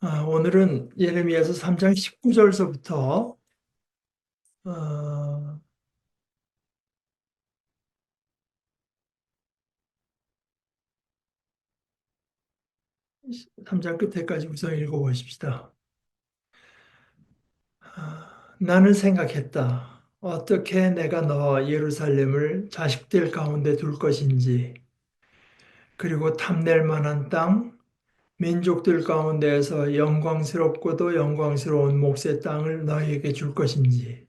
오늘은 예레미야서 3장 19절서부터 3장 끝에까지 우선 읽어보십시다. 나는 생각했다. 어떻게 내가 너 예루살렘을 자식들 가운데 둘 것인지, 그리고 탐낼 만한 땅, 민족들 가운데에서 영광스럽고도 영광스러운 몫의 땅을 너희에게 줄 것인지.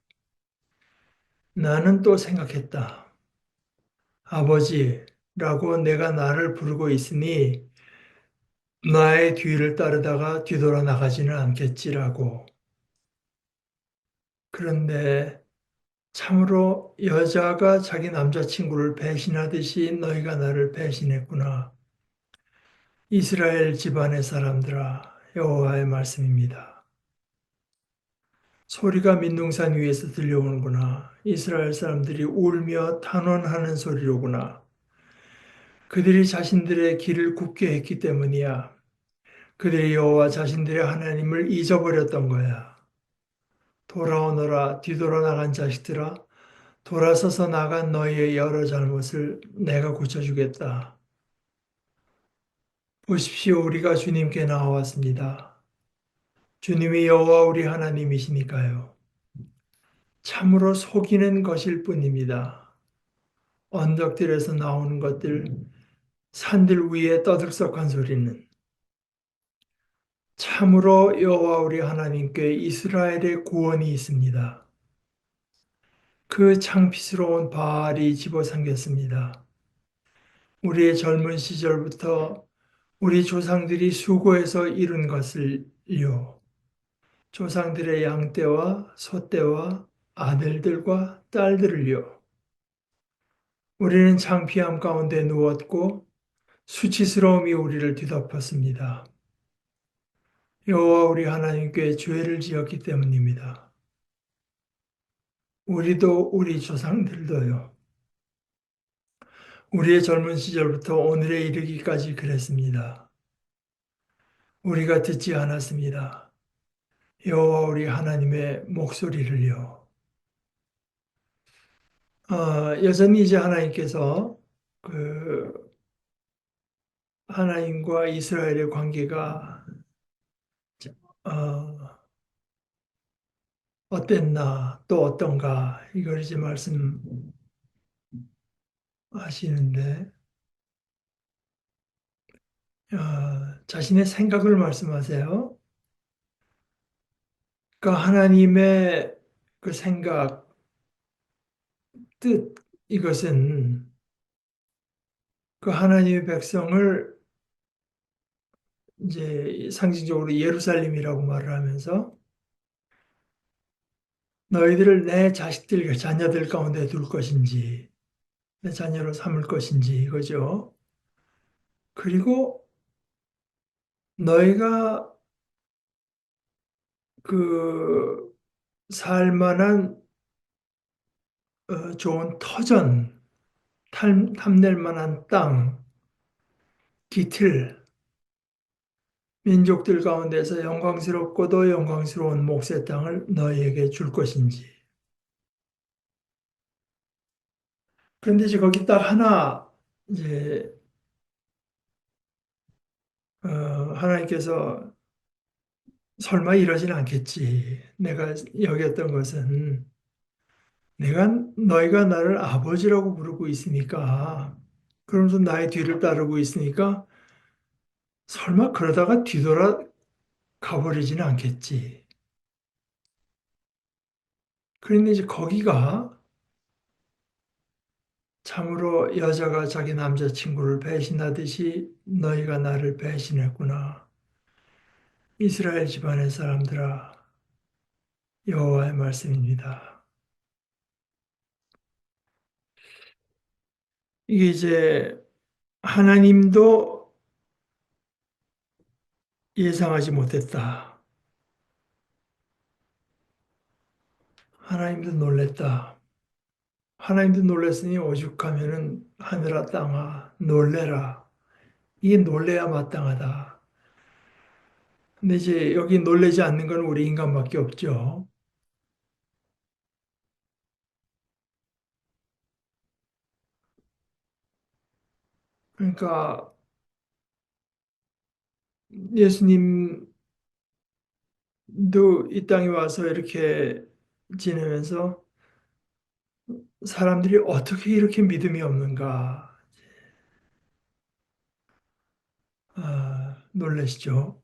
나는 또 생각했다. 아버지라고 내가 나를 부르고 있으니 나의 뒤를 따르다가 뒤돌아 나가지는 않겠지라고. 그런데 참으로 여자가 자기 남자친구를 배신하듯이 너희가 나를 배신했구나. 이스라엘 집안의 사람들아, 여호와의 말씀입니다. 소리가 민둥산 위에서 들려오는구나. 이스라엘 사람들이 울며 탄원하는 소리로구나. 그들이 자신들의 길을 굽게 했기 때문이야. 그들이 여호와 자신들의 하나님을 잊어버렸던 거야. 돌아오너라, 뒤돌아 나간 자식들아, 돌아서서 나간 너희의 여러 잘못을 내가 고쳐주겠다. 보십시오, 우리가 주님께 나왔습니다. 주님이 여호와 우리 하나님이시니까요. 참으로 속이는 것일 뿐입니다. 언덕들에서 나오는 것들, 산들 위에 떠들썩한 소리는 참으로 여호와 우리 하나님께 이스라엘의 구원이 있습니다. 그 창피스러운 바알이 집어삼켰습니다. 우리의 젊은 시절부터 우리 조상들이 수고해서 이룬 것을요. 조상들의 양떼와 소떼와 아들들과 딸들을요. 우리는 창피함 가운데 누웠고 수치스러움이 우리를 뒤덮었습니다. 여호와 우리 하나님께 죄를 지었기 때문입니다. 우리도 우리 조상들도요. 우리의 젊은 시절부터 오늘에 이르기까지 그랬습니다. 우리가 듣지 않았습니다. 여호와 우리 하나님의 목소리를요. 여전히 이제 하나님께서 그 하나님과 이스라엘의 관계가 어, 어땠나 또 어떤가 이걸 이제 말씀하시는데 자신의 생각을 말씀하세요. 그러니까 하나님의 그 생각, 뜻 이것은 그 하나님의 백성을 이제 상징적으로 예루살렘이라고 말을 하면서 너희들을 내 자식들, 자녀들 가운데 둘 것인지 내 자녀로 삼을 것인지 이거죠. 그리고 너희가 그 살만한 좋은 터전, 탐낼 만한 땅, 기틀, 민족들 가운데서 영광스럽고도 영광스러운 몫의 땅을 너희에게 줄 것인지. 그런데 이제 거기 딱 하나 이제 하나님께서 설마 이러진 않겠지. 내가 여겼던 것은 너희가 나를 아버지라고 부르고 있으니까 그러면서 나의 뒤를 따르고 있으니까 설마 그러다가 뒤돌아 가버리지는 않겠지. 그런데 이제 거기가 참으로 여자가 자기 남자친구를 배신하듯이 너희가 나를 배신했구나. 이스라엘 집안의 사람들아, 여호와의 말씀입니다. 이게 이제 하나님도 예상하지 못했다. 하나님도 놀랬다. 하나님도 놀랐으니 오죽하면은 하늘아 땅아 놀래라. 이게 놀래야 마땅하다. 근데 이제 여기 놀라지 않는 건 우리 인간밖에 없죠. 그러니까 예수님도 이 땅에 와서 이렇게 지내면서 사람들이 어떻게 이렇게 믿음이 없는가, 놀라시죠.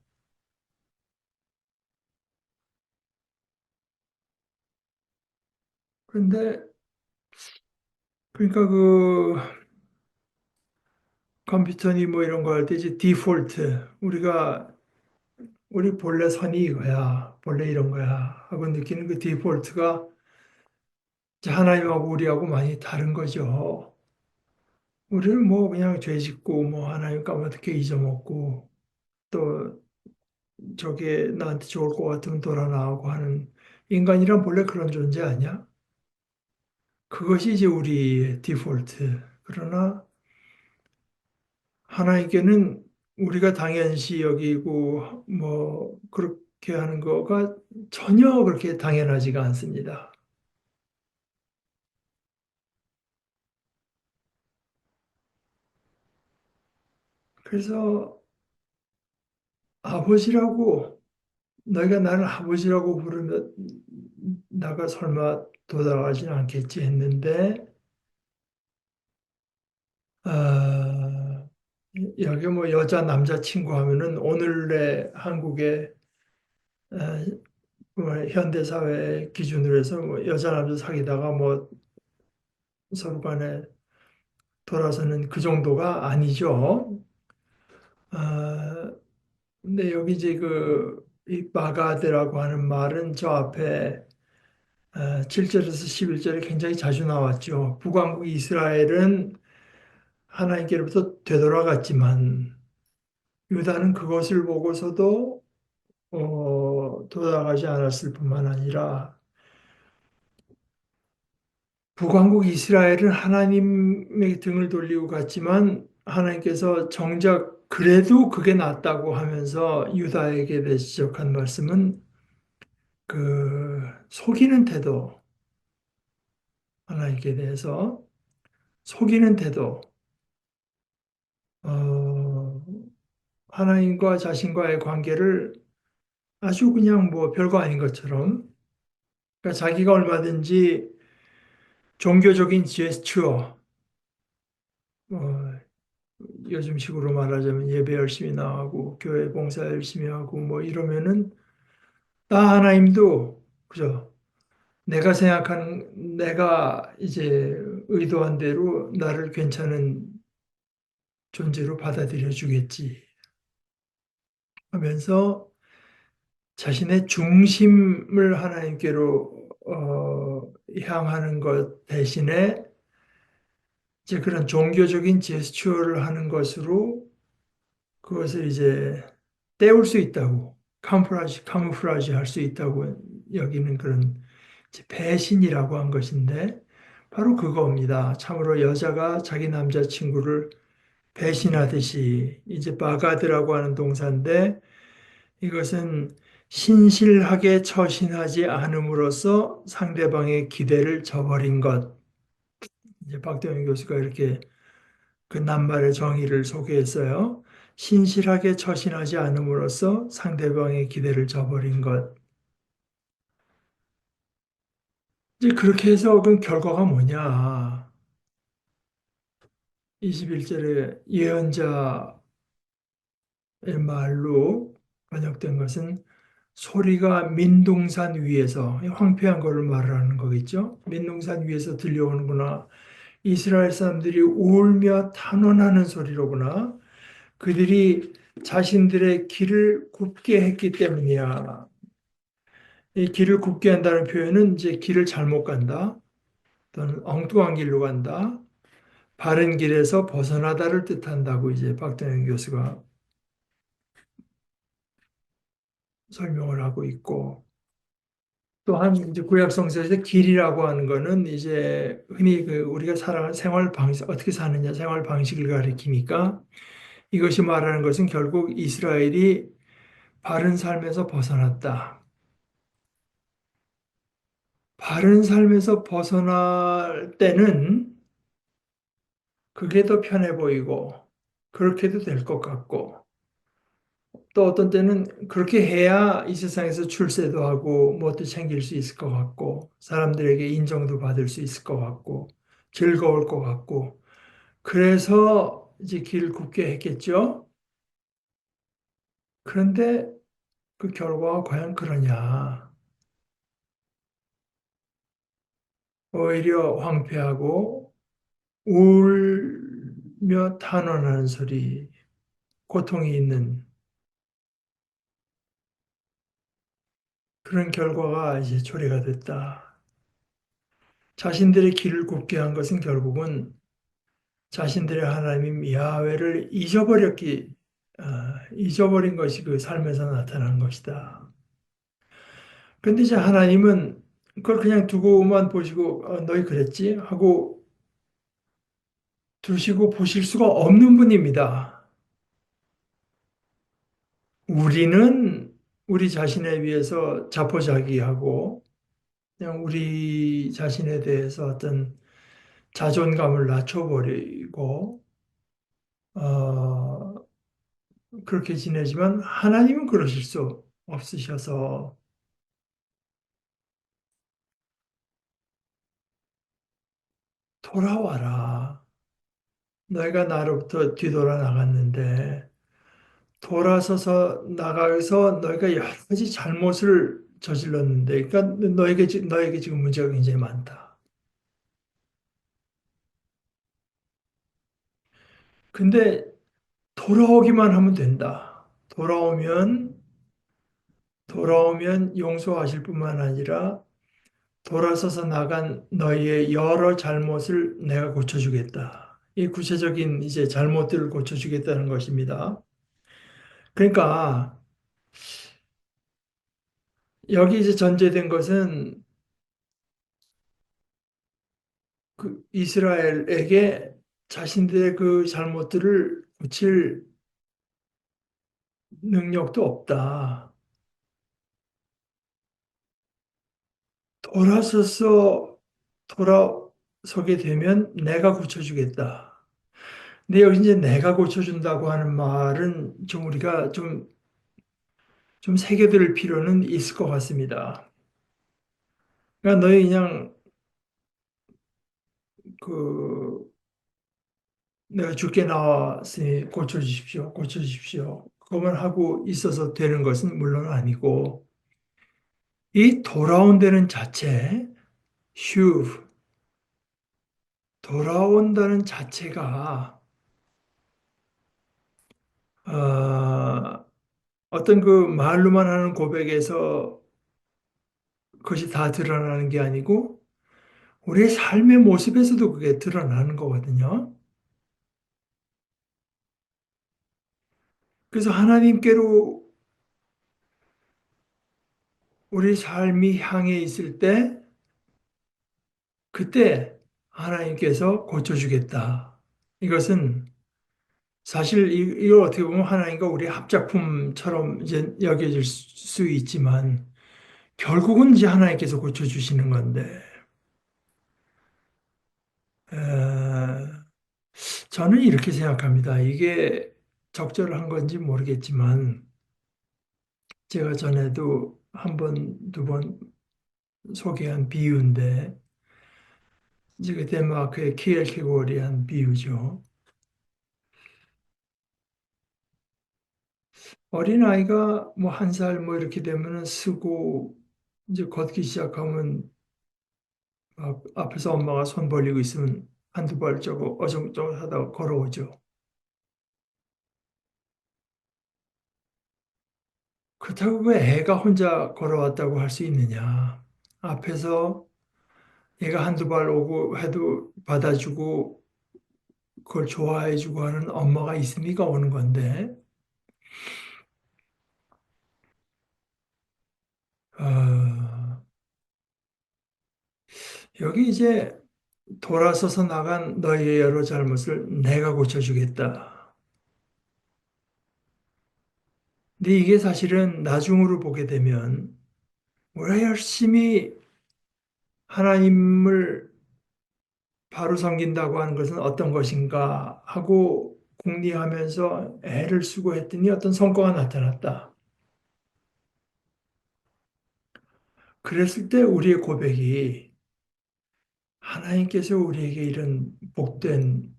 그런데 그러니까 그 컴퓨터니 뭐 이런 거 할 때 이제 디폴트 우리 본래 선이 이거야, 본래 이런 거야 하고 느끼는 그 디폴트가 이제 하나님하고 우리하고 많이 다른 거죠. 우리는 뭐 그냥 죄 짓고 뭐 하나님 까맣게 잊어먹고 또 저게 나한테 좋을 것 같으면 돌아 나오고 하는 인간이란 본래 그런 존재 아니야? 그것이 이제 우리의 디폴트. 그러나 하나님께는 우리가 당연시 여기고 뭐 그렇게 하는 거가 전혀 그렇게 당연하지가 않습니다. 그래서 아버지라고 너희가 나를 아버지라고 부르면 나가 설마 도달하지는 않겠지 했는데 아, 여기 뭐 여자 남자 친구 하면은 오늘의 한국의 아, 뭐 현대 사회 기준으로 해서 뭐 여자 남자 사귀다가 뭐 서로 간에 돌아서는 그 정도가 아니죠. 아, 근데 여기 이제 이 마가드라고 하는 말은 저 앞에 7절에서 11절에 굉장히 자주 나왔죠. 북왕국 이스라엘은 하나님께로부터 되돌아갔지만 유다는 그것을 보고서도 돌아가지 않았을 뿐만 아니라 북왕국 이스라엘은 하나님의 등을 돌리고 갔지만 하나님께서 정작 그래도 그게 낫다고 하면서 유다에게 대해 지적한 말씀은 그 속이는 태도, 하나님께 대해서 속이는 태도, 어, 하나님과 자신과의 관계를 아주 그냥 뭐 별거 아닌 것처럼 그러니까 자기가 얼마든지 종교적인 제스처, 어, 요즘식으로 말하자면 예배 열심히 나가고 교회 봉사 열심히 하고 뭐 이러면은 나 하나님도 그죠? 내가 이제 의도한 대로 나를 괜찮은 존재로 받아들여 주겠지 하면서 자신의 중심을 하나님께로 향하는 것 대신에 이제 그런 종교적인 제스처를 하는 것으로 그것을 이제 때울 수 있다고 카무프라지 할 수 있다고 여기는 그런 이제 배신이라고 한 것인데 바로 그겁니다. 참으로 여자가 자기 남자친구를 배신하듯이 이제 바가드라고 하는 동사인데 이것은 신실하게 처신하지 않음으로써 상대방의 기대를 저버린 것. 이제 박대영 교수가 이렇게 그 낱말의 정의를 소개했어요. 신실하게 처신하지 않음으로써 상대방의 기대를 저버린 것. 이제 그렇게 해서 그 결과가 뭐냐. 21절에 예언자의 말로 번역된 것은 소리가 민둥산 위에서 황폐한 것을 말하는 거겠죠. 민둥산 위에서 들려오는구나. 이스라엘 사람들이 울며 탄원하는 소리로구나. 그들이 자신들의 길을 굽게 했기 때문이야. 이 길을 굽게 한다는 표현은 이제 길을 잘못 간다, 또는 엉뚱한 길로 간다, 바른 길에서 벗어나다를 뜻한다고 이제 박동영 교수가 설명을 하고 있고, 또한 이제 구약 성서에서 길이라고 하는 거는 이제 흔히 우리가 살아가는 생활 방식, 어떻게 사느냐 생활 방식을 가리키니까 이것이 말하는 것은 결국 이스라엘이 바른 삶에서 벗어났다. 바른 삶에서 벗어날 때는 그게 더 편해 보이고, 그렇게도 될 것 같고, 또 어떤 때는 그렇게 해야 이 세상에서 출세도 하고, 뭣도 챙길 수 있을 것 같고, 사람들에게 인정도 받을 수 있을 것 같고, 즐거울 것 같고, 그래서 이제 길 굽게 했겠죠? 그런데 그 결과가 과연 그러냐? 오히려 황폐하고, 울며 탄원하는 소리, 고통이 있는 그런 결과가 이제 초래가 됐다. 자신들의 길을 굽게 한 것은 결국은 자신들의 하나님 야훼를 잊어버린 것이 그 삶에서 나타난 것이다. 그런데 이제 하나님은 그걸 그냥 두고만 보시고 너희 그랬지? 하고 두시고 보실 수가 없는 분입니다. 우리는 우리 자신에 비해서 자포자기하고 그냥 우리 자신에 대해서 어떤 자존감을 낮춰버리고 어, 그렇게 지내지만 하나님은 그러실 수 없으셔서 돌아와라. 너희가 나로부터 뒤돌아 나갔는데 돌아서서 나가서 너희가 여러 가지 잘못을 저질렀는데 그러니까 너에게 지금 문제가 굉장히 많다. 근데 돌아오기만 하면 된다. 돌아오면 용서하실 뿐만 아니라 돌아서서 나간 너희의 여러 잘못을 내가 고쳐주겠다. 이 구체적인 이제 잘못들을 고쳐주겠다는 것입니다. 그러니까 여기 이제 전제된 것은 그 이스라엘에게 자신들의 그 잘못들을 고칠 능력도 없다. 돌아서서 돌아서게 되면 내가 고쳐주겠다. 근데 여기 이제 내가 고쳐준다고 하는 말은 좀 우리가 좀 새겨들 필요는 있을 것 같습니다. 그러니까 너희 그냥 그 내가 죽게 나왔으니 고쳐주십시오, 고쳐주십시오. 그것만 하고 있어서 되는 것은 물론 아니고 이 돌아온다는 자체, 휴, 돌아온다는 자체가 어떤 그 말로만 하는 고백에서 그것이 다 드러나는 게 아니고 우리의 삶의 모습에서도 그게 드러나는 거거든요. 그래서 하나님께로 우리 삶이 향해 있을 때 그때 하나님께서 고쳐주겠다. 이것은 사실 이걸 어떻게 보면 하나님과 우리 합작품처럼 이제 여겨질 수 있지만 결국은 이제 하나님께서 고쳐주시는 건데 에, 저는 이렇게 생각합니다. 이게 적절한 건지 모르겠지만 제가 전에도 한 번, 두 번 소개한 비유인데 이제 그 덴마크의 키엘케고리 한 비유죠. 어린아이가 뭐 한 살 뭐 이렇게 되면은 쓰고 이제 걷기 시작하면 막 앞에서 엄마가 손 벌리고 있으면 한두 발자국 어정쩡 하다가 걸어오죠. 그렇다고 왜 애가 혼자 걸어왔다고 할 수 있느냐? 앞에서 얘가 한두 발 오고 해도 받아주고 그걸 좋아해주고 하는 엄마가 있으니까 오는 건데, 어, 여기 이제 돌아서서 나간 너희의 여러 잘못을 내가 고쳐주겠다. 근데 이게 사실은 나중으로 보게 되면 우리가 열심히 하나님을 바로 섬긴다고 하는 것은 어떤 것인가 하고 궁리하면서 애를 쓰고 했더니 어떤 성과가 나타났다. 그랬을 때 우리의 고백이 하나님께서 우리에게 이런 복된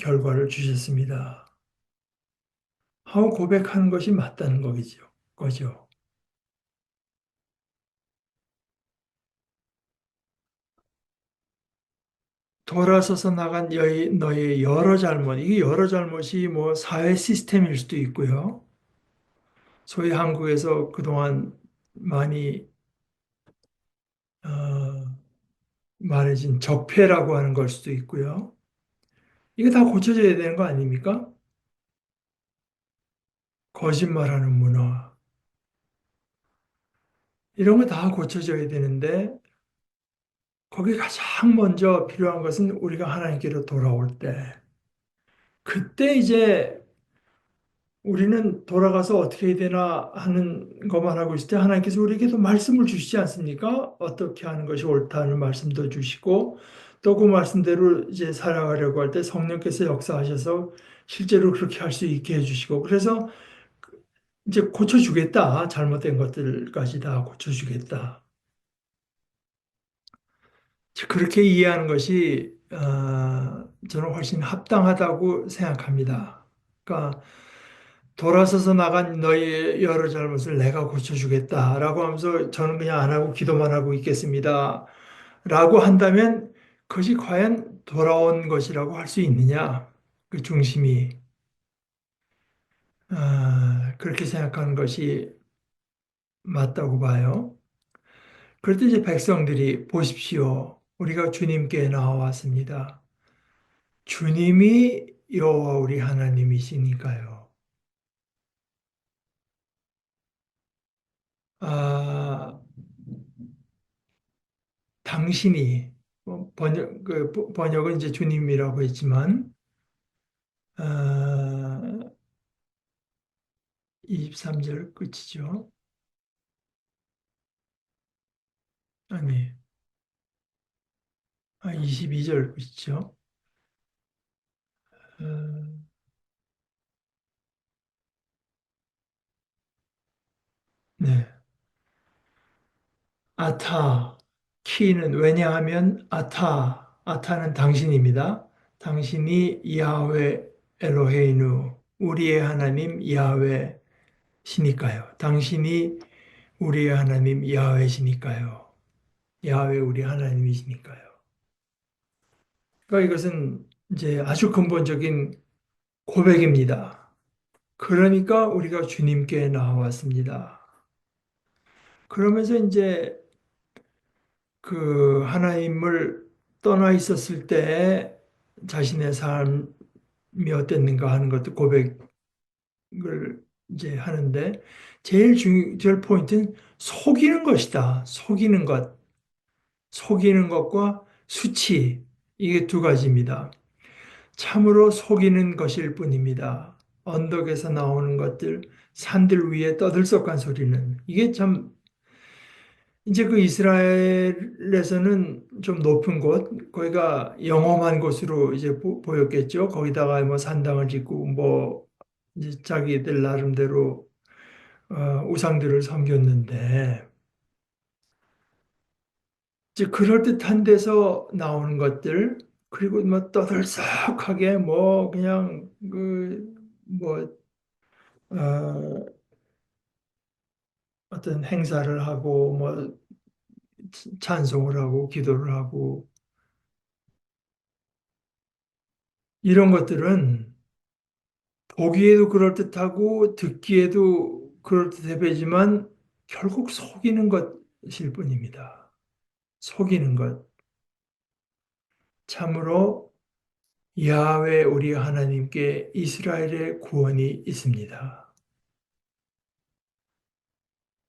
결과를 주셨습니다 하고 고백하는 것이 맞다는 거죠. 돌아서서 나간 너의 여러 잘못, 이게 여러 잘못이 뭐 사회 시스템일 수도 있고요. 소위 한국에서 그동안 많이 말해진 적폐라고 하는 걸 수도 있고요. 이게 다 고쳐져야 되는 거 아닙니까? 거짓말하는 문화. 이런 거 다 고쳐져야 되는데, 거기 가장 먼저 필요한 것은 우리가 하나님께로 돌아올 때. 그때 이제 우리는 돌아가서 어떻게 해야 되나 하는 것만 하고 있을 때 하나님께서 우리에게도 말씀을 주시지 않습니까? 어떻게 하는 것이 옳다는 말씀도 주시고 또 그 말씀대로 이제 살아가려고 할 때 성령께서 역사하셔서 실제로 그렇게 할 수 있게 해주시고 그래서 이제 고쳐주겠다. 잘못된 것들까지 다 고쳐주겠다. 그렇게 이해하는 것이 저는 훨씬 합당하다고 생각합니다. 그러니까 돌아서서 나간 너의 여러 잘못을 내가 고쳐주겠다라고 하면서 저는 그냥 안 하고 기도만 하고 있겠습니다. 라고 한다면 그것이 과연 돌아온 것이라고 할 수 있느냐? 그 중심이 그렇게 생각하는 것이 맞다고 봐요. 그럴 때 이제 백성들이 보십시오. 우리가 주님께 나와왔습니다. 주님이 여호와 우리 하나님이시니까요. 아, 당신이 번역은 이제 주님이라고 했지만 아, 23절 끝이죠. 아니, 22절 끝이죠. 어, 네. 아타, 키는 왜냐하면 아타는 당신입니다. 당신이 야훼 엘로헤이누, 우리의 하나님 야훼시니까요. 당신이 우리의 하나님 야훼시니까요. 야훼 우리 하나님이시니까요. 그러니까 이것은 이제 아주 근본적인 고백입니다. 그러니까 우리가 주님께 나왔습니다. 그러면서 이제 그 하나님을 떠나 있었을 때 자신의 삶이 어땠는가 하는 것도 고백을 이제 하는데 제일 포인트는 속이는 것이다. 속이는 것. 속이는 것과 수치. 이게 두 가지입니다. 참으로 속이는 것일 뿐입니다. 언덕에서 나오는 것들, 산들 위에 떠들썩한 소리는 이게 참 이제 그 이스라엘에서는 좀 높은 곳, 거기가 영험한 곳으로 이제 보였겠죠. 거기다가 뭐 산당을 짓고 뭐 이제 자기들 나름대로 우상들을 섬겼는데 이제 그럴듯한 데서 나오는 것들 그리고 뭐 떠들썩하게 뭐 그냥 그뭐 어떤 행사를 하고 뭐 찬송을 하고 기도를 하고 이런 것들은 보기에도 그럴듯하고 듣기에도 그럴듯해 보이지만 결국 속이는 것일 뿐입니다. 속이는 것. 참으로 야훼 우리 하나님께 이스라엘의 구원이 있습니다.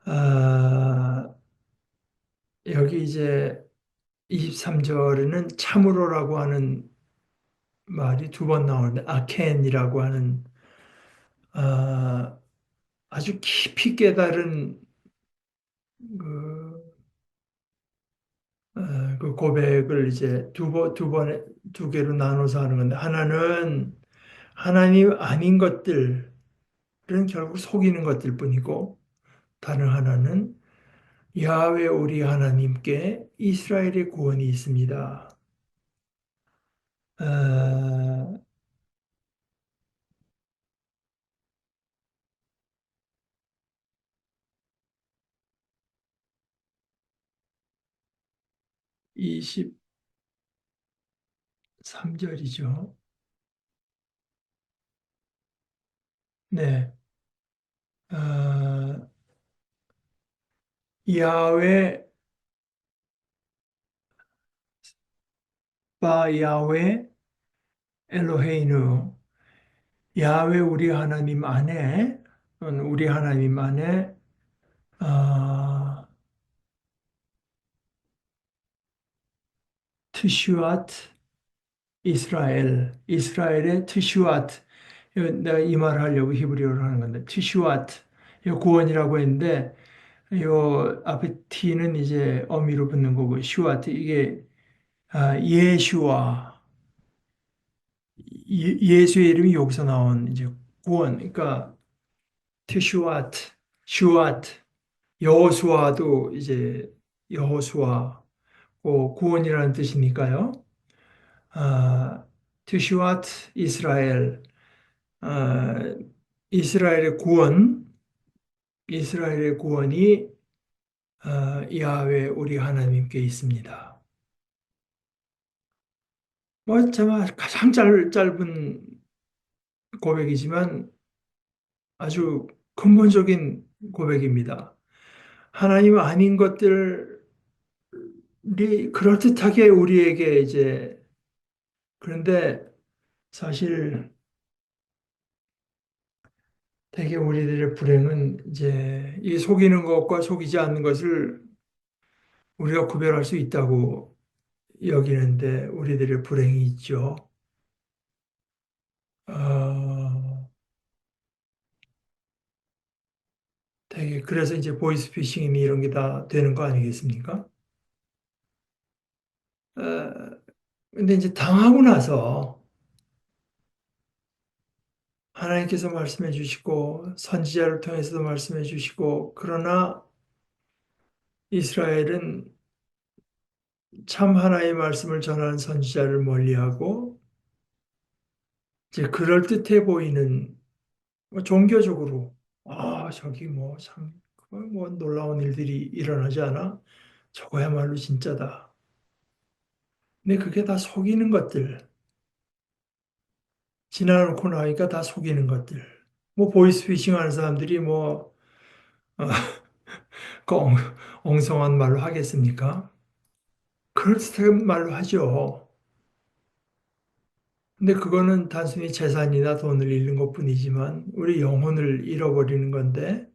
아, 여기 이제 23절에는 참으로라고 하는 말이 두 번 나오는데 아켄이라고 하는 아, 아주 깊이 깨달은 그, 그 고백을 이제 두 개로 나눠서 하는 건데, 하나는 하나님 아닌 것들은 결국 속이는 것들 뿐이고, 다른 하나는 야훼 우리 하나님께 이스라엘의 구원이 있습니다. 어, 23절이죠. 네. 어, 야훼 바 야훼 엘로헤이누, 야훼 우리 하나님 안에, 우리 하나님 안에 어, 트슈앗 이스라엘의 트슈앗. 내가 이 말을 하려고 히브리어로 하는 건데, 트슈앗, 이 구원이라고 했는데, 요 앞에 T는 이제 어미로 붙는 거고, 슈아트, 이게 예슈와, 예수의 이름이 여기서 나온 이제 구원. 그러니까 트슈아트, 슈아트, 여호수아도 이제 여호수아, 구원이라는 뜻이니까요. 아, 트슈아트 이스라엘, 아, 이스라엘의 구원, 이스라엘의 구원이 야훼 우리 하나님께 있습니다. 뭐 정말 가장 짧은 고백이지만 아주 근본적인 고백입니다. 하나님 아닌 것들이 그럴듯하게 우리에게 이제, 그런데 사실 대개 우리들의 불행은 이제 이 속이는 것과 속이지 않는 것을 우리가 구별할 수 있다고 여기는데 우리들의 불행이 있죠. 어, 되게 그래서 이제 보이스피싱이니 이런 게 다 되는 거 아니겠습니까? 어, 근데 이제 당하고 나서 하나님께서 말씀해 주시고 선지자를 통해서도 말씀해 주시고, 그러나 이스라엘은 참 하나의 말씀을 전하는 선지자를 멀리하고 이제 그럴듯해 보이는, 종교적으로 저기 뭐 참 뭐 놀라운 일들이 일어나지 않아? 저거야말로 진짜다. 근데 그게 다 속이는 것들. 지나놓고 나니까 다 속이는 것들. 뭐 보이스피싱 하는 사람들이 뭐 어, 그 엉성한 말로 하겠습니까? 그럴듯한 말로 하죠. 근데 그거는 단순히 재산이나 돈을 잃는 것뿐이지만 우리 영혼을 잃어버리는 건데,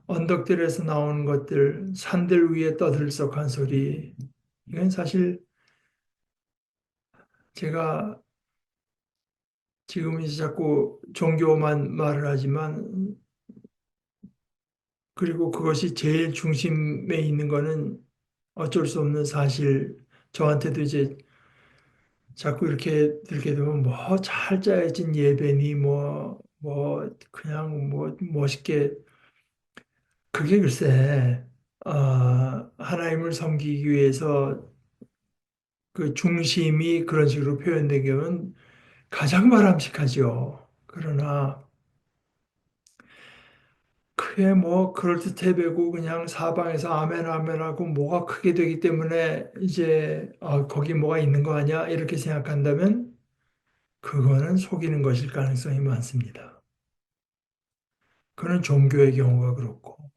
언덕들에서 나오는 것들, 산들 위에 떠들썩한 소리, 이건 사실 제가 지금 이제 자꾸 종교만 말을 하지만, 그리고 그것이 제일 중심에 있는 거는 어쩔 수 없는 사실, 저한테도 이제 자꾸 이렇게 들게 되면 뭐 잘 짜여진 예배니 뭐 그냥 뭐 멋있게, 그게 글쎄 하나님을 섬기기 위해서 그 중심이 그런 식으로 표현된 경우는 가장 바람직하죠. 그러나 그게 뭐 그럴듯해 배고 그냥 사방에서 아멘 아멘 하고 뭐가 크게 되기 때문에 이제 거기 뭐가 있는 거 아니야 이렇게 생각한다면 그거는 속이는 것일 가능성이 많습니다. 그는 종교의 경우가 그렇고,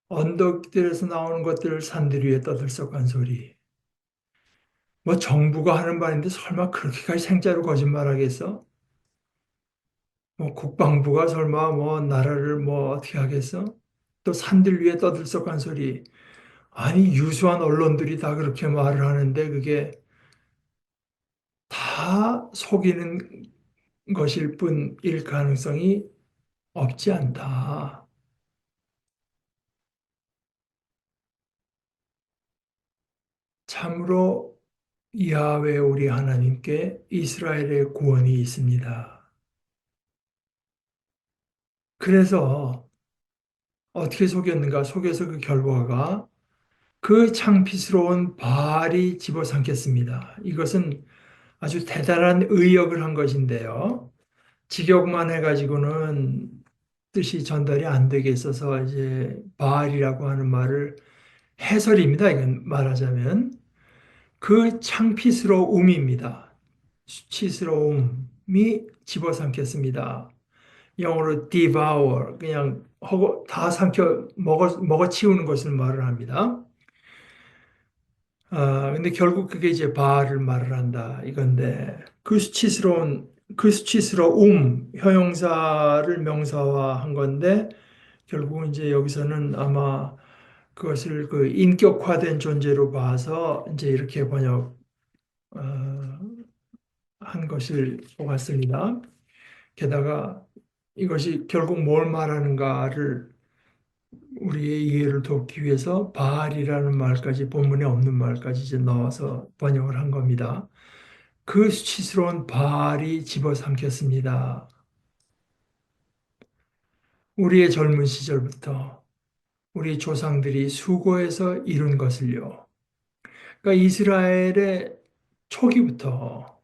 언덕들에서 나오는 것들을 산들 위에 떠들썩한 소리, 뭐 정부가 하는 바인데 설마 그렇게까지 생짜로 거짓말하겠어? 뭐 국방부가 설마 뭐 나라를 뭐 어떻게 하겠어? 또 산들 위에 떠들썩한 소리. 아니 유수한 언론들이 다 그렇게 말을 하는데 그게 다 속이는 것일 뿐일 가능성이 없지 않다. 참으로 야훼 우리 하나님께 이스라엘의 구원이 있습니다. 그래서 어떻게 속였는가? 속여서 그 결과가 그 창피스러운 바알이 집어삼켰습니다. 이것은 아주 대단한 의역을 한 것인데요. 직역만 해가지고는 뜻이 전달이 안 되게 있어서 이제 바알이라고 하는 말을 해설입니다. 이건 말하자면 그 창피스러움입니다. 수치스러움이 집어삼켰습니다. 영어로 devour, 그냥 다 삼켜 먹어치우는 것을 말을 합니다. 근데 결국 그게 이제 바알을 말을 한다 이건데 그 수치스러움 형용사를 명사화한 건데 결국은 이제 여기서는 아마 그것을 그 인격화된 존재로 봐서 이제 이렇게 한 것을 보았습니다. 게다가 이것이 결국 뭘 말하는가를 우리의 이해를 돕기 위해서 바알이라는 말까지 본문에 없는 말까지 이제 넣어서 번역을 한 겁니다. 그 수치스러운 바알이 집어삼켰습니다. 우리의 젊은 시절부터 우리 조상들이 수고해서 이룬 것을요. 그러니까 이스라엘의 초기부터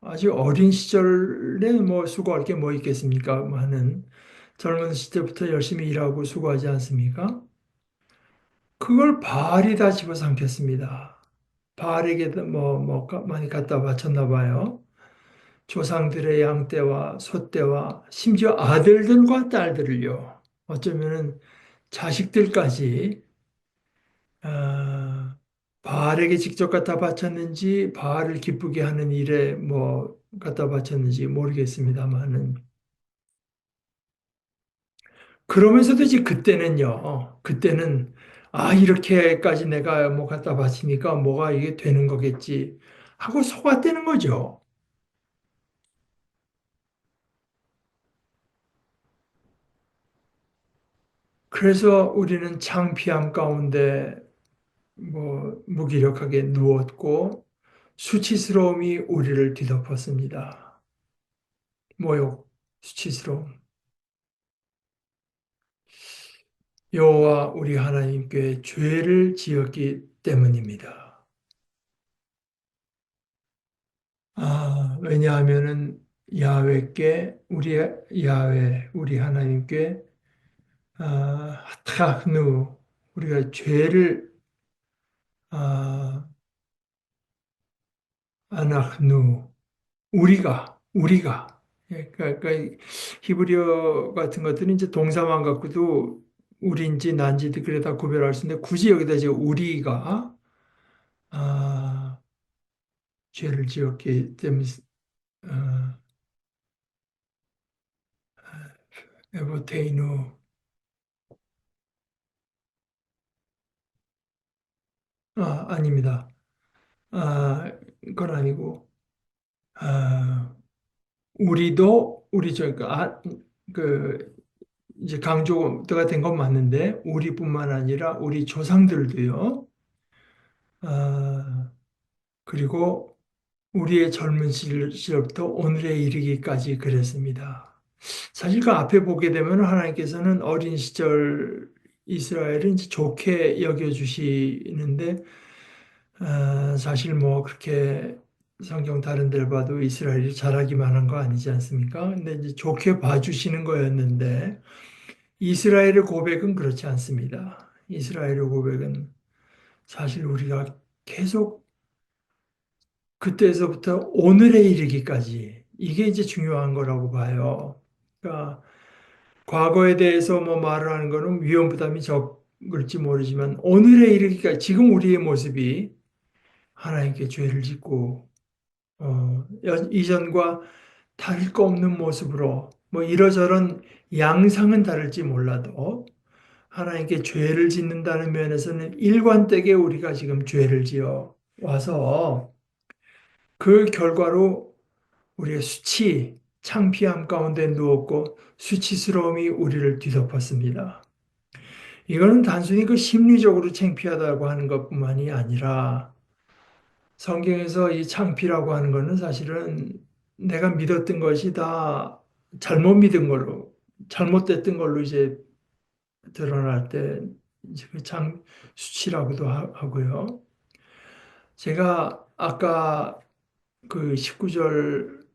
아주 어린 시절에 뭐 수고할 게 뭐 있겠습니까? 하는 젊은 시절부터 열심히 일하고 수고하지 않습니까? 그걸 바알이 다 집어삼켰습니다. 바알에게 많이 갖다 바쳤나 봐요. 조상들의 양떼와 소떼와 심지어 아들들과 딸들을요. 어쩌면은 자식들까지 아, 바알에게 직접 갖다 바쳤는지 바알을 기쁘게 하는 일에 뭐 갖다 바쳤는지 모르겠습니다만은 그러면서도 이제 그때는 이렇게까지 내가 뭐 갖다 바치니까 뭐가 이게 되는 거겠지 하고 속았다는 거죠. 그래서 우리는 창피함 가운데 뭐 무기력하게 누웠고 수치스러움이 우리를 뒤덮었습니다. 모욕, 수치스러움. 여호와 우리 하나님께 죄를 지었기 때문입니다. 왜냐하면은 야훼 우리 하나님께 하타흐누 우리가 죄를 아, 아나흐누 우리가 그러니까 히브리어 같은 것들은 이제 동사만 갖고도 우리인지 난지 그래 다 구별할 수 있는데 굳이 여기다 이제 우리가 아, 죄를 지었기 때문에 어, 에보테이누 아닙니다. 그건 아니고 우리 그 이제 강조가 된 건 맞는데 우리뿐만 아니라 우리 조상들도요. 아, 그리고 우리의 젊은 시절부터 오늘에 이르기까지 그랬습니다. 사실 그 앞에 보게 되면 하나님께서는 어린 시절 이스라엘은 이제 좋게 여겨주시는데 사실 뭐 그렇게 성경 다른 데를 봐도 이스라엘이 잘하기만 한 거 아니지 않습니까? 근데 이제 좋게 봐주시는 거였는데 이스라엘의 고백은 그렇지 않습니다. 이스라엘의 고백은 사실 우리가 계속 그때서부터 오늘에 이르기까지 이게 이제 중요한 거라고 봐요. 그러니까 과거에 대해서 뭐 말을 하는 거는 위험 부담이 적을지 모르지만 오늘에 이르기까지 지금 우리의 모습이 하나님께 죄를 짓고 이전과 다를 거 없는 모습으로 뭐 이러저런 양상은 다를지 몰라도 하나님께 죄를 짓는다는 면에서는 일관되게 우리가 지금 죄를 지어 와서 그 결과로 우리의 수치, 창피함 가운데 누웠고 수치스러움이 우리를 뒤덮었습니다. 이거는 단순히 그 심리적으로 창피하다고 하는 것뿐만이 아니라 성경에서 이 창피라고 하는 것은 사실은 내가 믿었던 것이 다 잘못 믿은 걸로, 잘못됐던 걸로 이제 드러날 때 이제 그창 수치라고도 하고요. 제가 아까 그 19절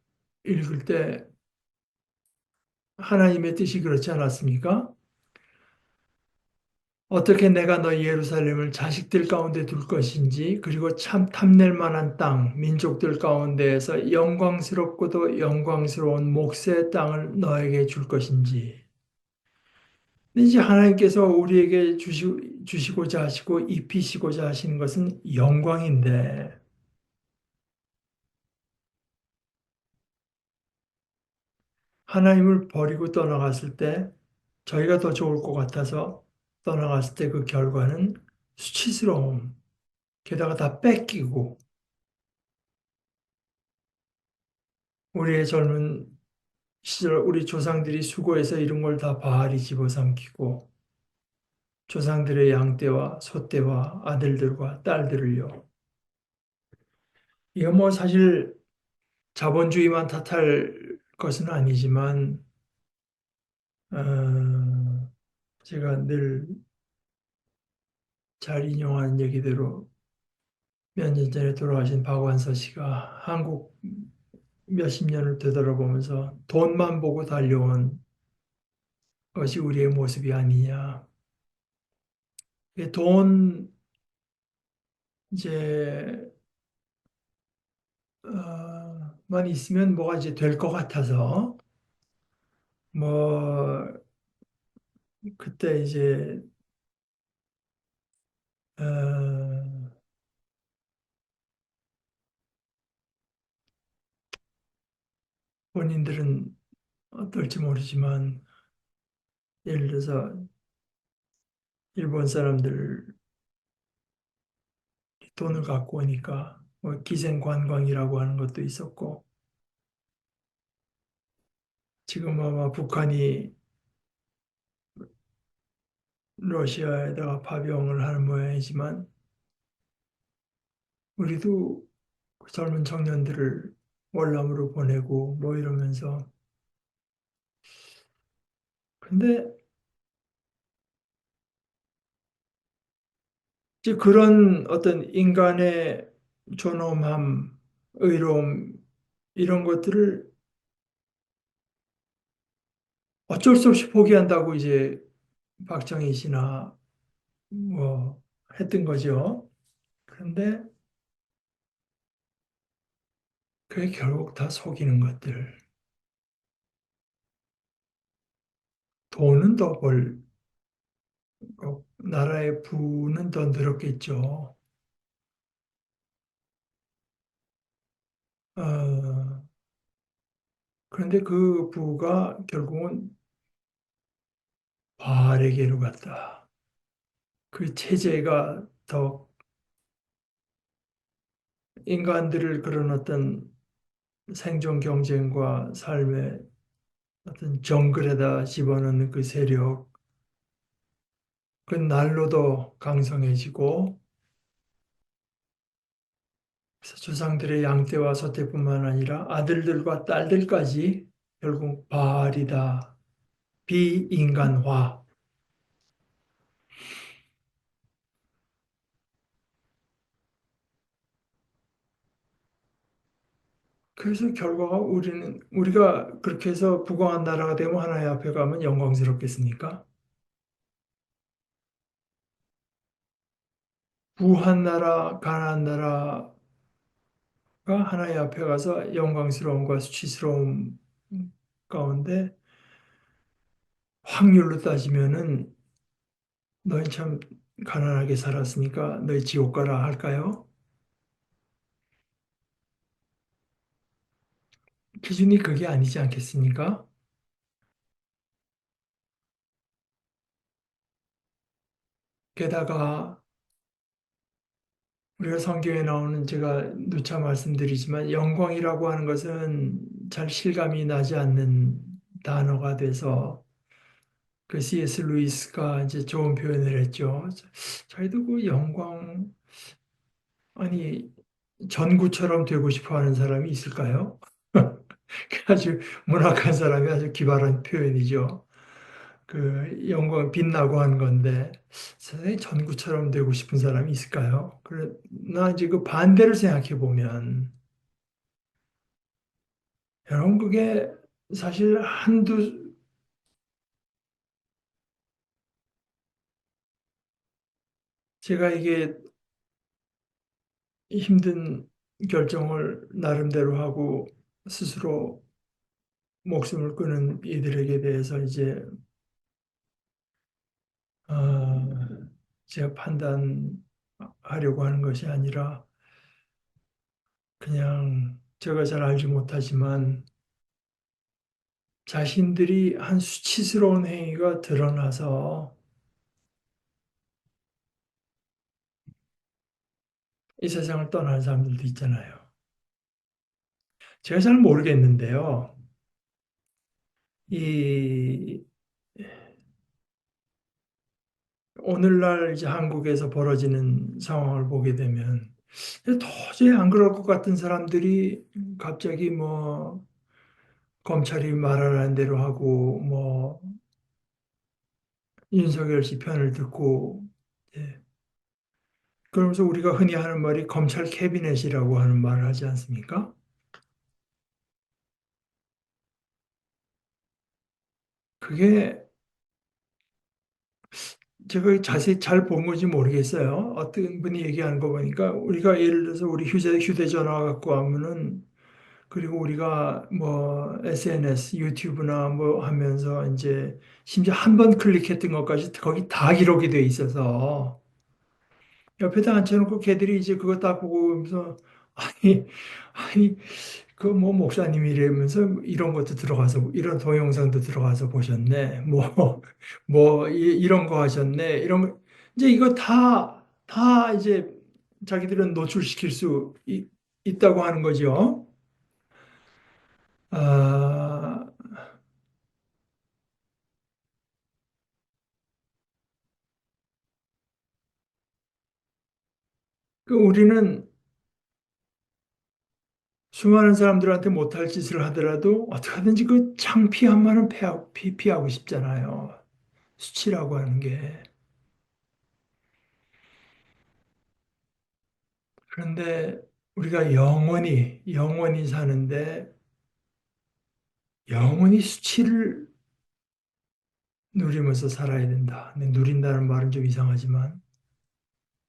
읽을 때 하나님의 뜻이 그렇지 않았습니까? 어떻게 내가 너희 예루살렘을 자식들 가운데 둘 것인지, 그리고 참 탐낼 만한 땅, 민족들 가운데에서 영광스럽고도 영광스러운 몫의 땅을 너에게 줄 것인지. 이제 하나님께서 우리에게 주시고자 하시고 입히시고자 하시는 것은 영광인데, 하나님을 버리고 떠나갔을 때 저희가 더 좋을 것 같아서 떠나갔을 때 그 결과는 수치스러움, 게다가 다 뺏기고, 우리의 젊은 시절 우리 조상들이 수고해서 이런 걸 다 바알이 집어삼키고 조상들의 양떼와 소떼와 아들들과 딸들을요. 이거 뭐 사실 자본주의만 탓할 것은 아니지만 제가 늘 잘 인용하는 얘기대로 몇 년 전에 돌아가신 박완서 씨가 한국 몇십 년을 되돌아보면서 돈만 보고 달려온 것이 우리의 모습이 아니냐. 돈 이제 만 있으면 뭐가 이제 될 것 같아서 뭐 그때 이제 어, 본인들은 어떨지 모르지만 예를 들어서 일본 사람들 돈을 갖고 오니까 뭐 기생관광이라고 하는 것도 있었고 지금 아마 북한이 러시아에다가 파병을 하는 모양이지만 우리도 그 젊은 청년들을 월남으로 보내고 뭐 이러면서 근데 이제 그런 어떤 인간의 존엄함, 의로움 이런 것들을 어쩔 수 없이 포기한다고 이제 박정희 씨나 뭐 했던 거죠. 그런데 그게 결국 다 속이는 것들. 돈은 더 벌고 나라의 부는 더 늘었겠죠. 어, 그런데 그 부가 결국은 바알에게로 갔다. 그 체제가 더 인간들을 그런 어떤 생존 경쟁과 삶의 어떤 정글에다 집어넣는 그 세력, 그 날로도 강성해지고, 그래서 조상들의 양떼와 소떼뿐만 아니라 아들들과 딸들까지 결국 바알이다. 비인간화. 그래서 결과가 우리가 그렇게 해서 부강한 나라가 되면 하나님 앞에 가면 영광스럽겠습니까? 부한 나라, 가난한 나라가 하나님 앞에 가서 영광스러움과 수치스러움 가운데 확률로 따지면은 너희 참 가난하게 살았으니까 너희 지옥 가라 할까요? 기준이 그게 아니지 않겠습니까? 게다가 우리가 성경에 나오는 제가 누차 말씀드리지만 영광이라고 하는 것은 잘 실감이 나지 않는 단어가 돼서 그 C.S. 루이스가 이제 좋은 표현을 했죠. 저희도 그 영광, 아니, 전구처럼 되고 싶어 하는 사람이 있을까요? 아주 문학한 사람이 아주 기발한 표현이죠. 그 영광 빛나고 하는 건데 세상에 전구처럼 되고 싶은 사람이 있을까요? 그러나 이제 그 반대를 생각해 보면 여러분 그게 사실 한두 제가 이게 힘든 결정을 나름대로 하고 스스로 목숨을 끊은 이들에게 대해서 이제 제가 판단하려고 하는 것이 아니라 그냥 제가 잘 알지 못하지만 자신들이 한 수치스러운 행위가 드러나서 이 세상을 떠나는 사람들도 있잖아요. 제가 잘 모르겠는데요. 이 오늘날 이제 한국에서 벌어지는 상황을 보게 되면 도저히 안 그럴 것 같은 사람들이 갑자기 뭐 검찰이 말하는 대로 하고 뭐 윤석열 씨 편을 듣고 예. 그러면서 우리가 흔히 하는 말이 검찰 캐비넷이라고 하는 말을 하지 않습니까? 그게 제가 자세히 잘 본 건지 모르겠어요. 어떤 분이 얘기하는 거 보니까 우리가 예를 들어서 우리 휴대전화 갖고 하면은 그리고 우리가 뭐 SNS, 유튜브나 뭐 하면서 이제 심지어 한 번 클릭했던 것까지 거기 다 기록이 돼 있어서 옆에다 앉혀놓고 걔들이 이제 그거 딱 보고 그러면서 아니 그 뭐 목사님이라면서 이런 것도 들어가서 이런 동영상도 들어가서 보셨네 뭐 이런 거 하셨네 이런 거 이제 이거 다 이제 자기들은 노출시킬 수 있다고 하는 거죠. 아, 그 우리는 수많은 사람들한테 못할 짓을 하더라도 어떻게든지 그 창피함만은 피하고 싶잖아요. 수치라고 하는 게. 그런데 우리가 영원히 사는데 영원히 수치를 누리면서 살아야 된다. 근데 누린다는 말은 좀 이상하지만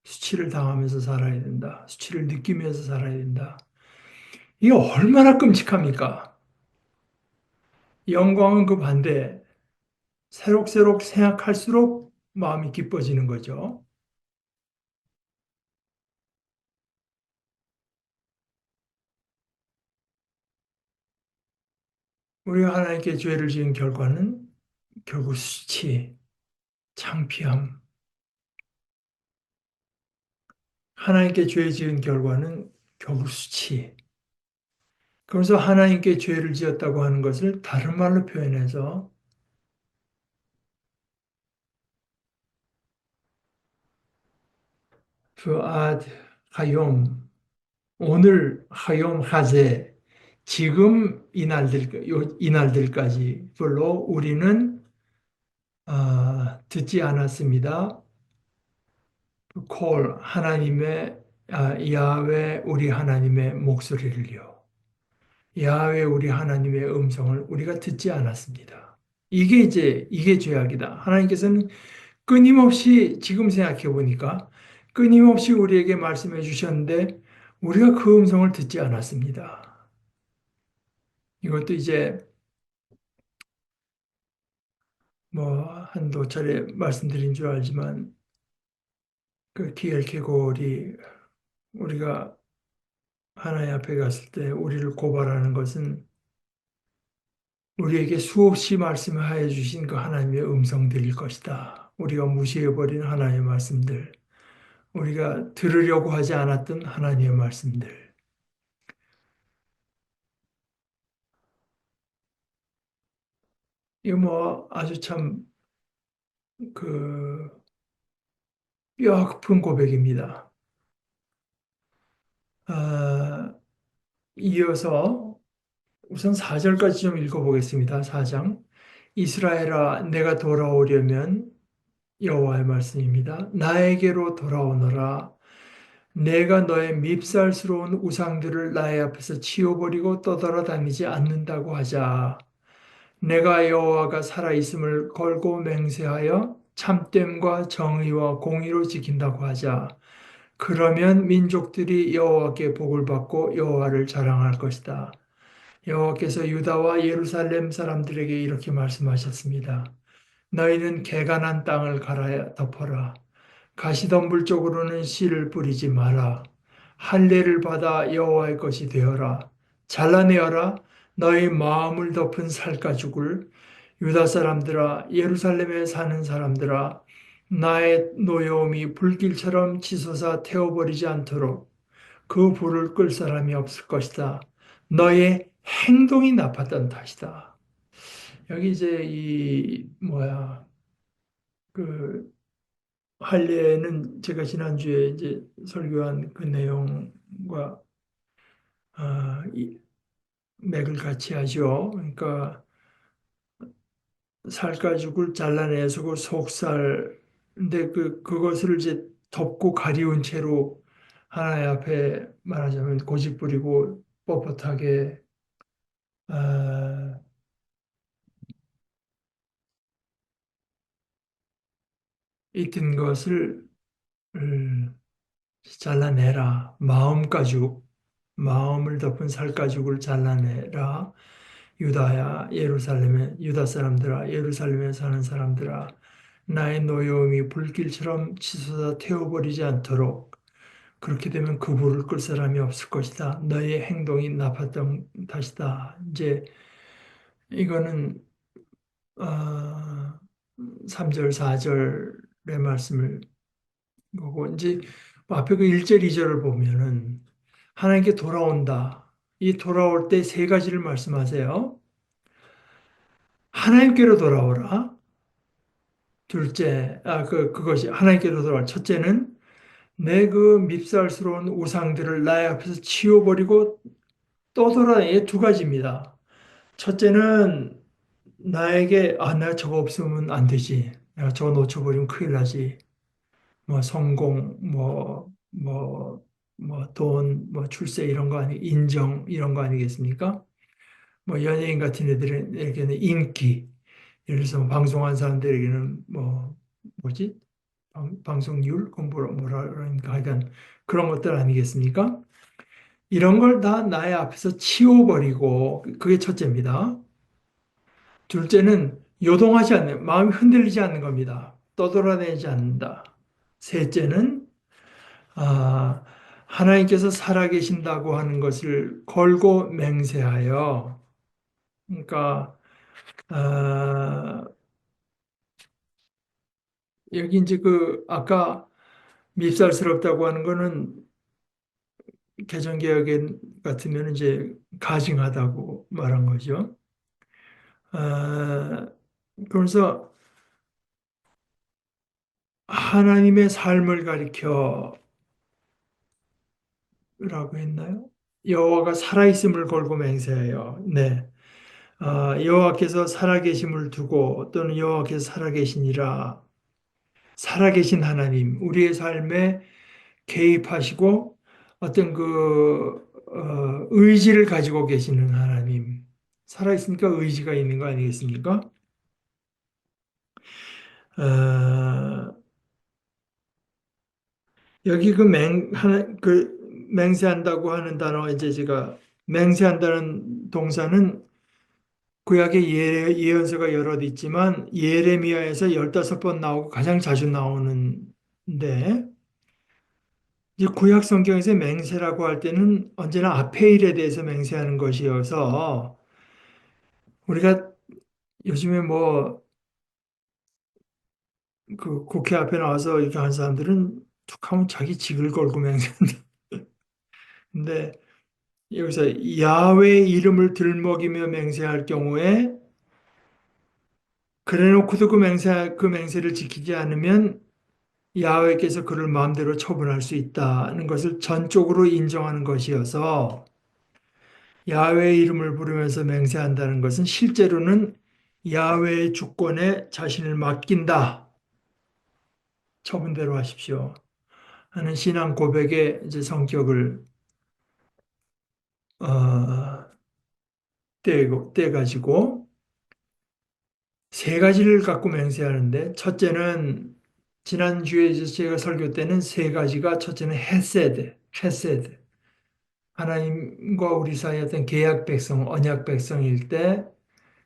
수치를 당하면서 살아야 된다. 수치를 느끼면서 살아야 된다. 이게 얼마나 끔찍합니까? 영광은 그 반대. 새록새록 생각할수록 마음이 기뻐지는 거죠. 우리가 하나님께 죄를 지은 결과는 결국 수치, 창피함. 하나님께 죄 지은 결과는 결국 수치. 그래서 하나님께 죄를 지었다고 하는 것을 다른 말로 표현해서 푸아드 하욤 오늘 하욤 하제 지금 이날들까지 별로 우리는 듣지 않았습니다. 콜 하나님의 야훼 우리 하나님의 목소리를요. 야훼 우리 하나님의 음성을 우리가 듣지 않았습니다. 이게 죄악이다. 하나님께서는 끊임없이 지금 생각해 보니까 끊임없이 우리에게 말씀해 주셨는데 우리가 그 음성을 듣지 않았습니다. 이것도 이제 뭐 한두 차례 말씀드린 줄 알지만 그 키엘케고리 우리가 하나님 앞에 갔을 때 우리를 고발하는 것은 우리에게 수없이 말씀하여 주신 그 하나님의 음성들일 것이다. 우리가 무시해버린 하나님의 말씀들. 우리가 들으려고 하지 않았던 하나님의 말씀들. 이거 뭐 아주 참 그 뼈아픈 고백입니다. 아, 이어서 우선 4절까지 좀 읽어보겠습니다. 4장. 이스라엘아, 내가 돌아오려면 여호와의 말씀입니다. 나에게로 돌아오너라. 내가 너의 밉살스러운 우상들을 나의 앞에서 치워버리고 떠돌아다니지 않는다고 하자. 내가 여호와가 살아있음을 걸고 맹세하여 참됨과 정의와 공의로 지킨다고 하자. 그러면 민족들이 여호와께 복을 받고 여호와를 자랑할 것이다. 여호와께서 유다와 예루살렘 사람들에게 이렇게 말씀하셨습니다. 너희는 개간한 땅을 갈아 덮어라. 가시덤불 쪽으로는 씨를 뿌리지 마라. 할례를 받아 여호와의 것이 되어라. 잘라내어라. 너희 마음을 덮은 살가죽을 유다 사람들아 예루살렘에 사는 사람들아 나의 노여움이 불길처럼 치솟아 태워버리지 않도록 그 불을 끌 사람이 없을 것이다. 너의 행동이 나빴던 탓이다. 여기 이제 이 뭐야 그 할례는 제가 지난주에 이제 설교한 그 내용과 맥을 같이 하죠. 그러니까 살가죽을 잘라내서 그 속살 근데 그것을 이제 덮고 가리운 채로 하나님 앞에 말하자면 고집 부리고 뻣뻣하게 아, 있던 것을 잘라내라. 마음을 덮은 살가죽을 잘라내라. 유다야, 예루살렘에, 유다 사람들아, 예루살렘에 사는 사람들아, 나의 노여움이 불길처럼 치솟아 태워버리지 않도록 그렇게 되면 그 불을 끌 사람이 없을 것이다. 너의 행동이 나빴던 탓이다. 이제 이거는 어, 3절, 4절의 말씀을 거고 이제 앞에 그 1절, 2절을 보면은 하나님께 돌아온다. 이 돌아올 때 세 가지를 말씀하세요. 하나님께로 돌아오라. 둘째, 그것이 하나님께로 돌아오라. 첫째는 내 그 밉살스러운 우상들을 나의 앞에서 치워버리고 떠돌아다니 두 가지입니다. 첫째는 나에게 내가 저거 없으면 안 되지. 내가 저거 놓쳐버리면 큰일 나지. 뭐 성공, 돈, 뭐 출세 이런 거 인정 이런 거 아니겠습니까? 뭐 연예인 같은 애들에게는 인기, 예를 들어서 뭐 방송한 사람들에게는 뭐지? 방송률, 뭐라 그러니까 하여간 그런 것들 아니겠습니까? 이런 걸 다 나의 앞에서 치워버리고 그게 첫째입니다. 둘째는 요동하지 않는, 마음이 흔들리지 않는 겁니다. 떠돌아다니지 않는다. 셋째는 아, 하나님께서 살아계신다고 하는 것을 걸고 맹세하여, 그러니까 여기 이제 아까 밉살스럽다고 하는 거는 개정개혁 같으면 이제 가증하다고 말한 거죠. 아, 그래서 하나님의 삶을 가리켜 라고 했나요? 여호와가 살아있음을 걸고 맹세하여, 네. 여호와께서 살아계심을 두고 또는 여호와께서 살아계시니라 살아계신 하나님 우리의 삶에 개입하시고 어떤 의지를 가지고 계시는 하나님 살아있으니까 의지가 있는 거 아니겠습니까? 어, 여기 맹세한다고 하는 단어 이제 제가 맹세한다는 동사는 구약에 예언서가 여럿 있지만 예레미야에서 15번 나오고 가장 자주 나오는데 이제 구약 성경에서 맹세라고 할 때는 언제나 앞의 일에 대해서 맹세하는 것이어서 우리가 요즘에 뭐 그 국회 앞에 나와서 이렇게 하는 사람들은 툭 하면 자기 직을 걸고 맹세한다. 근데 여기서 야훼 이름을 들먹이며 맹세할 경우에 그래놓고도 그 맹세를 지키지 않으면 야훼께서 그를 마음대로 처분할 수 있다는 것을 전적으로 인정하는 것이어서 야훼의 이름을 부르면서 맹세한다는 것은 실제로는 야훼의 주권에 자신을 맡긴다. 처분대로 하십시오. 하는 신앙 고백의 이제 성격을 떼가지고 세 가지를 갖고 맹세하는데 첫째는 지난주에 이제 제가 설교 때는 세 가지가 첫째는 헤세드. 하나님과 우리 사이 어떤 계약 백성, 언약 백성일 때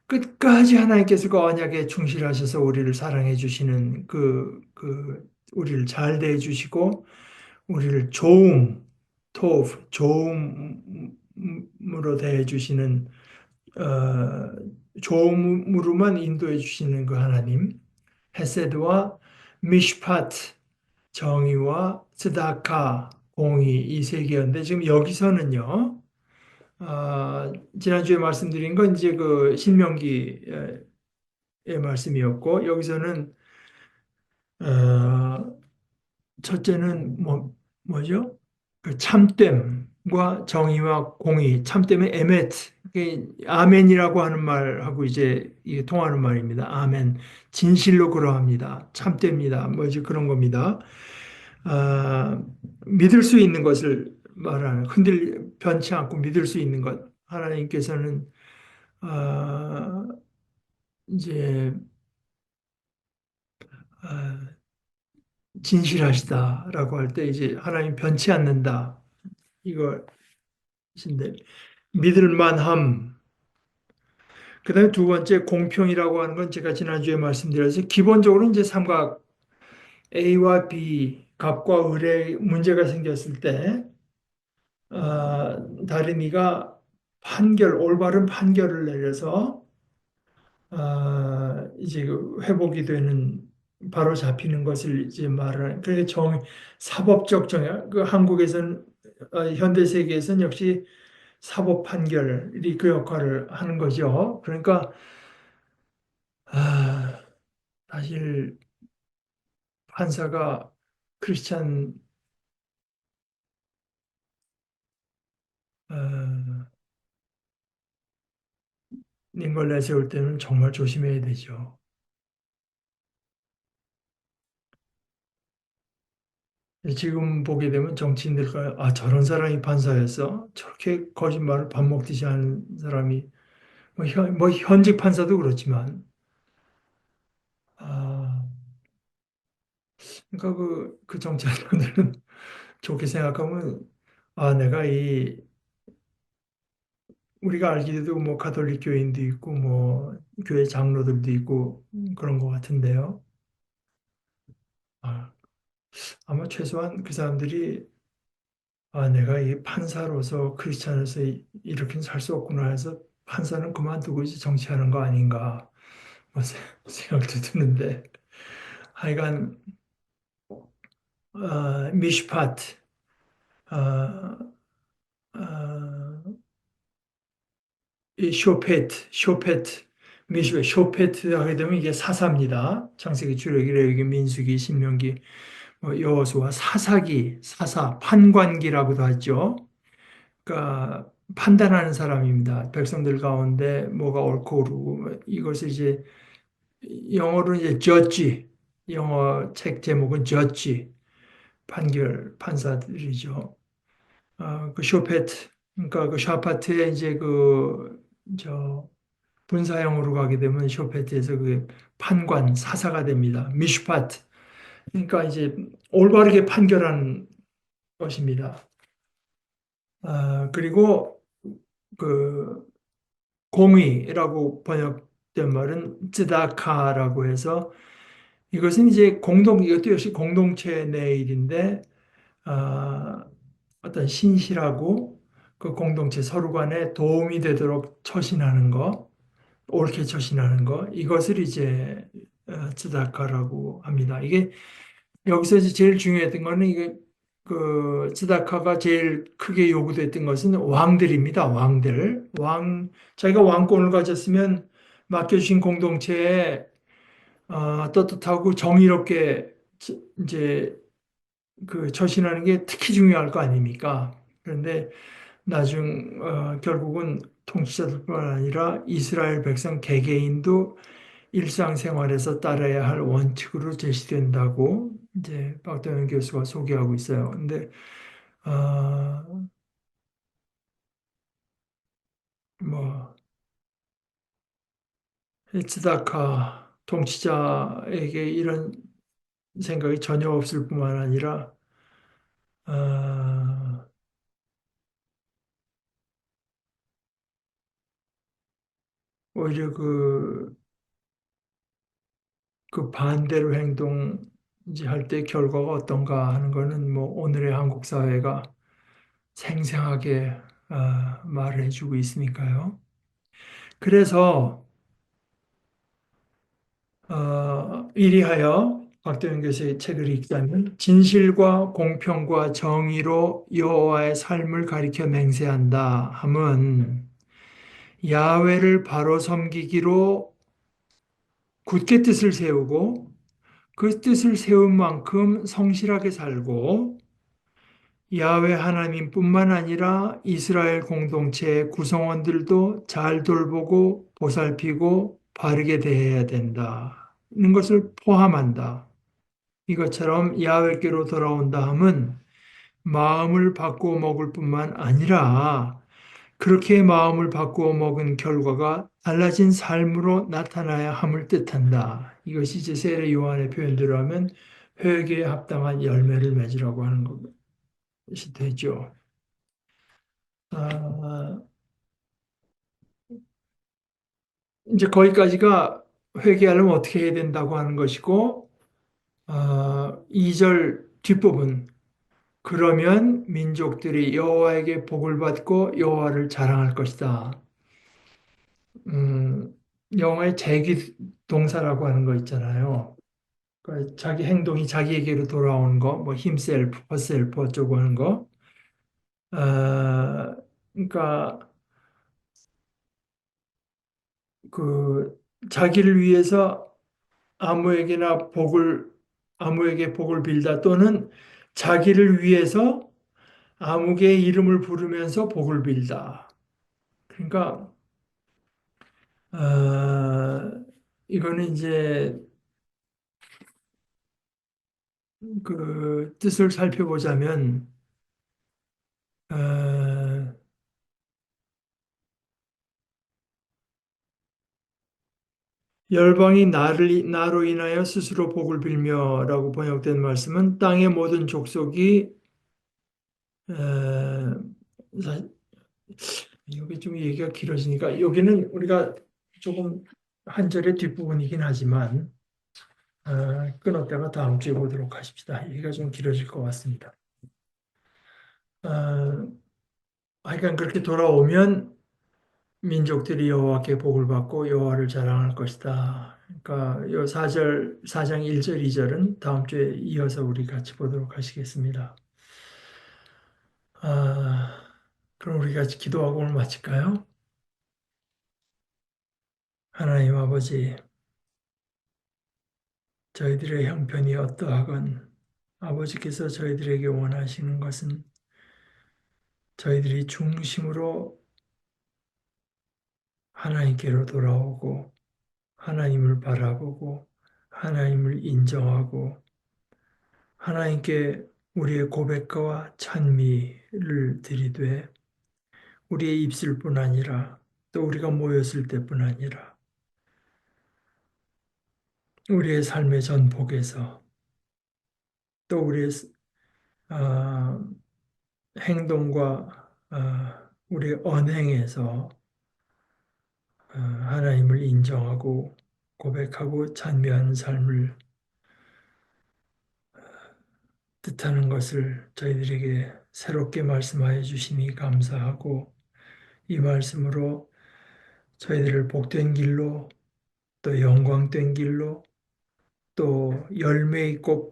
끝까지 하나님께서 그 언약에 충실하셔서 우리를 사랑해 주시는 우리를 잘 대해 주시고 우리를 좋음으로 대해 주시는 어, 좋음으로만 인도해 주시는 그 하나님, 헤세드와 미슈파트, 정의와 스다카, 공의 이 세 개였는데 지금 여기서는요. 지난주에 말씀드린 건 이제 그 신명기의 말씀이었고 여기서는 어, 첫째는 뭐죠? 그 참됨과 정의와 공의, 참됨의 에메트, 아멘이라고 하는 말하고 이제 이게 통하는 말입니다. 아멘, 진실로 그러합니다. 참됩니다. 뭐 이제 그런 겁니다. 아, 믿을 수 있는 것을 말하는, 변치 않고 믿을 수 있는 것. 하나님께서는 아, 이제 아, 진실하시다라고 할 때 이제 하나님 변치 않는다. 이것인데 믿을 만함. 그다음에 두 번째 공평이라고 하는 건 제가 지난주에 말씀드려서 기본적으로 이제 삼각 A와 B 갑과 을의 문제가 생겼을 때 다름이가 올바른 판결을 내려서 이제 그 회복이 되는 바로 잡히는 것을 이제 말하는 그게 사법적 정의 그 한국에서는 현대 세계에서는 역시 사법 판결이 그 역할을 하는 거죠. 그러니까 아, 사실 판사가 크리스찬 어, 링걸 내세울 때는 정말 조심해야 되죠. 지금 보게 되면 정치인들과 저런 사람이 판사였어? 저렇게 거짓말을 밥 먹듯이 하는 사람이 뭐 현직 판사도 그렇지만 아, 그러니까 그 정치인들은 좋게 생각하면 내가 우리가 알기에도 뭐 가톨릭 교인도 있고 뭐 교회 장로들도 있고 그런 것 같은데요. 아, 아마 최소한 그 사람들이 내가 이 판사로서 크리스찬으로서 이렇게는 살 수 없구나 해서 판사는 그만두고 이제 정치하는 거 아닌가 뭐 생각도 드는데 하여간 미슈파트 어, 어, 이 쇼페트 하게 되면 이게 사사입니다. 창세기, 출애굽기, 레위기, 민수기, 신명기, 여호수아, 판관기라고도 하죠. 그러니까 판단하는 사람입니다. 백성들 가운데 뭐가 옳고 그르고 이것을 이제 영어로는 이제 영어 책 제목은 judge, 판사들이죠. 그 쇼페트, 그러니까 그 샤파트에 이제 저 분사형으로 가게 되면 쇼페트에서 그 사사가 됩니다. 미슈파트. 그러니까 이제 올바르게 판결하는 것입니다. 그리고 그 공의라고 번역된 말은 쯔다카라고 해서 이것은 이제 이것도 역시 공동체 내 일인데 아, 어떤 신실하고 그 공동체 서로 간에 도움이 되도록 처신하는 거, 옳게 처신하는 거, 이것을 이제 쯔다카라고 합니다. 이게 여기서 이제 제일 중요했던 거는 이게 그 츠다카가 제일 크게 요구됐던 것은 왕들입니다. 왕들. 자기가 왕권을 가졌으면 맡겨주신 공동체에 떳떳하고 정의롭게 이제 그 처신하는 게 특히 중요할 거 아닙니까? 그런데 결국은 통치자들뿐만 아니라 이스라엘 백성 개개인도 일상생활에서 따라야 할 원칙으로 제시된다고 이제 박도영 교수가 소개하고 있어요. 근데 아, 뭐 츠다카 통치자에게 이런 생각이 전혀 없을 뿐만 아니라 아, 오히려 그 반대로 행동 이제 할 때 결과가 어떤가 하는 거는 뭐 오늘의 한국 사회가 생생하게 말을 해주고 있으니까요. 그래서 이리하여 박도영 교수의 책을 읽자면 진실과 공평과 정의로 여호와의 삶을 가리켜 맹세한다 함은 야훼를 바로 섬기기로 굳게 뜻을 세우고 그 뜻을 세운 만큼 성실하게 살고 야훼 하나님뿐만 아니라 이스라엘 공동체의 구성원들도 잘 돌보고 보살피고 바르게 대해야 된다는 것을 포함한다. 이것처럼 야훼께로 돌아온다 함은 마음을 바꾸어 먹을 뿐만 아니라 그렇게 마음을 바꾸어 먹은 결과가 달라진 삶으로 나타나야 함을 뜻한다. 이것이 이제 세례 요한의 표현대로 하면 회개에 합당한 열매를 맺으라고 하는 것이 되죠. 아, 이제 거기까지가 회개하려면 어떻게 해야 된다고 하는 것이고, 2절 뒷부분. 그러면 민족들이 여호와에게 복을 받고 여호와를 자랑할 것이다. 음, 영어의 제기 동사라고 하는 거 있잖아요. 그러니까 자기 행동이 자기에게로 돌아오는 거, 뭐 himself, herself 어쩌고 하는 거. 그러니까 그 자기를 위해서 아무에게나 아무에게 복을 빌다 또는 자기를 위해서 아무개의 이름을 부르면서 복을 빌다. 그러니까 이거는 이제 그 뜻을 살펴보자면 어, 열방이 나로 인하여 스스로 복을 빌며라고 번역된 말씀은 땅의 모든 족속이 어, 사- 여기 좀 얘기가 길어지니까 여기는 우리가 조금 한 절의 뒷부분이긴 하지만 끊었다가 다음 주에 보도록 하십시다. 얘기가 좀 길어질 것 같습니다. 어, 하여간 그렇게 돌아오면 민족들이 여호와께 복을 받고 여호와를 자랑할 것이다. 그러니까 요 4장 1절 2절은 다음 주에 이어서 우리 같이 보도록 하시겠습니다. 아, 그럼 우리 같이 기도하고 오늘 마칠까요? 하나님 아버지, 저희들의 형편이 어떠하건 아버지께서 저희들에게 원하시는 것은 저희들이 중심으로 하나님께로 돌아오고 하나님을 바라보고 하나님을 인정하고 하나님께 우리의 고백과 찬미를 드리되 우리의 입술뿐 아니라 또 우리가 모였을 때뿐 아니라 우리의 삶의 전복에서 또 우리의 아, 행동과 우리의 언행에서 하나님을 인정하고 고백하고 찬미하는 삶을 뜻하는 것을 저희들에게 새롭게 말씀하여 주시니 감사하고 이 말씀으로 저희들을 복된 길로 또 영광된 길로 또 열매 있고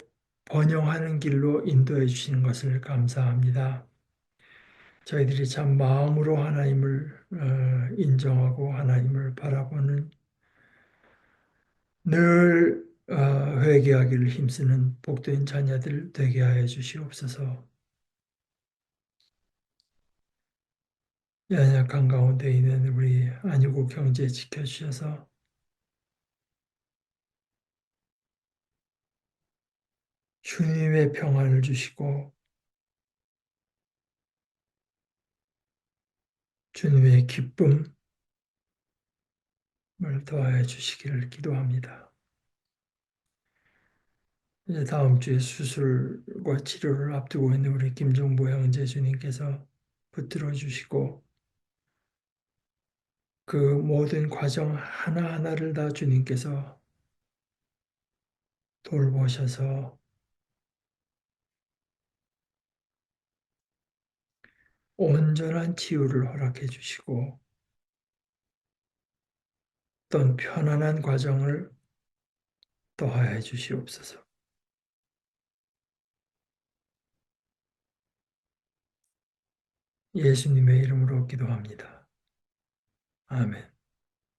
번영하는 길로 인도해 주시는 것을 감사합니다. 저희들이 참 마음으로 하나님을 인정하고 하나님을 바라보는 늘 회개하기를 힘쓰는 복된 자녀들 되게 하여 주시옵소서. 연약한 가운데 있는 우리 안유국 형제 지켜주셔서 주님의 평안을 주시고 주님의 기쁨을 더하여 주시기를 기도합니다. 이제 다음 주에 수술과 치료를 앞두고 있는 우리 김종보 형제 주님께서 붙들어 주시고 그 모든 과정 하나하나를 다 주님께서 돌보셔서 온전한 치유를 허락해 주시고 어떤 편안한 과정을 더하여 주시옵소서. 예수님의 이름으로 기도합니다. 아멘.